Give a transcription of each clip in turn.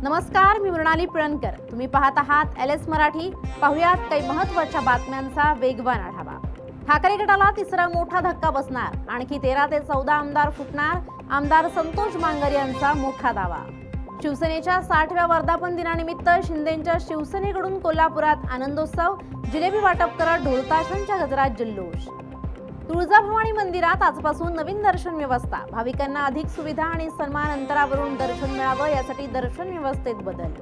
नमस्कार, मी मृणाली पिळणकर. तुम्ही पाहत आहात LS मराठी. पाहुयात काही महत्त्वाच्या बातम्यांचा वेगवान आढावा. ठाकरे गटाला तिसरा मोठा धक्का बसणार. आणखी 13 ते 14 आमदार फुटणार. आमदार संतोष मांगर यांचा मोठा दावा. शिवसेनेच्या 60व्या वर्धापन दिनानिमित्त शिंदेंच्या शिवसेनेकडून कोल्हापुरात आनंदोत्सव. जिलेबी वाटप करत ढोलताशांच्या गजरात जल्लोष. तुळजाभवानी मंदिरात आजपासून नवीन दर्शन व्यवस्था. भाविकांना अधिक सुविधा आणि सन्मान अंतरावरून दर्शन मिळावं यासाठी दर्शन व्यवस्थेत बदल.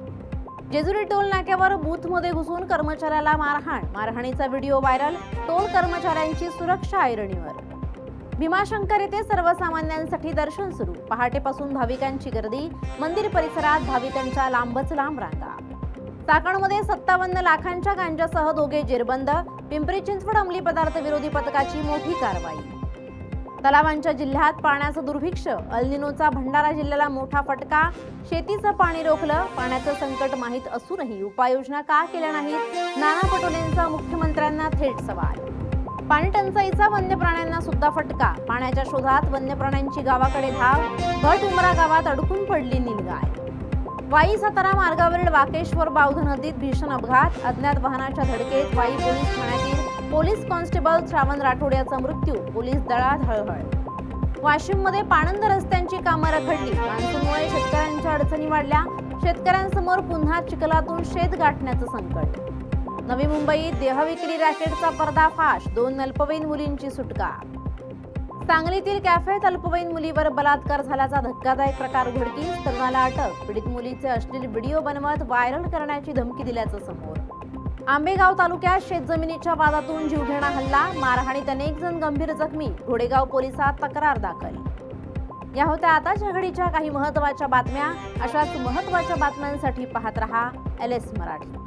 जेजुरी टोल नाक्यावर बूथमध्ये घुसून कर्मचाऱ्याला मारहाणीचा व्हिडिओ व्हायरल. टोल कर्मचाऱ्यांची सुरक्षा ऐरणीवर. भीमाशंकर येथे सर्वसामान्यांसाठी दर्शन सुरू. पहाटेपासून भाविकांची गर्दी. मंदिर परिसरात भाविकांच्या लांबच लांब रांगा. चाकणमध्ये 57 लाखांच्या गांजासह दोघे जेरबंद. पिंपरी चिंचवड अंमली पदार्थ विरोधी पथकाची मोठी कारवाई. तलावांच्या जिल्ह्यात पाण्याचं दुर्भिक्ष्य. अल्निनोचा भंडारा जिल्ह्याला मोठा फटका. शेतीचं पाणी रोखलं. पाण्याचं संकट माहीत असूनही उपाययोजना का केल्या नाहीत? नाना पटोलेंचा मुख्यमंत्र्यांना थेट सवाल. पाणी टंचाईचा वन्य प्राण्यांना सुद्धा फटका. पाण्याच्या शोधात वन्य प्राण्यांची गावाकडे धाव. भट उमरा गावात अडकून पडली नीलगाय. वाई सातारा मार्गावरील वाकेश्वर बावध नदीत भीषण अपघात. अज्ञात वाहनाच्या धडकेत वाई पोलीस ठाण्यातील पोलीस कॉन्स्टेबल श्रावण राठोड याचा मृत्यू. पोलीस दलात हळहळ. वाशिममध्ये पाणंद रस्त्यांची कामं रखडली. मान्सूनमुळे शेतकऱ्यांच्या अडचणी वाढल्या. शेतकऱ्यांसमोर पुन्हा चिखलातून शेत गाठण्याचं संकट. नवी मुंबईत देहविक्री रॅकेटचा पर्दाफाश. 2 अल्पवयीन मुलींची सुटका. सांगलीतील कॅफेत अल्पवयीन मुलीवर बलात्कार झाल्याचा धक्कादायक प्रकार उघडकीस. तरुणाला अटक. पीडित मुलीचे अश्लील व्हिडिओ बनवत व्हायरल करण्याची धमकी दिल्याचं समोर. आंबेगाव तालुक्यात शेतजमिनीच्या वादातून जीवघेणा हल्ला. मारहाणीत अनेक जण गंभीर जखमी. घोडेगाव पोलिसात तक्रार दाखल. या होत्या आताच्या घडीच्या काही महत्त्वाच्या बातम्या. अशाच महत्त्वाच्या बातम्यांसाठी पाहत रहा LS मराठी.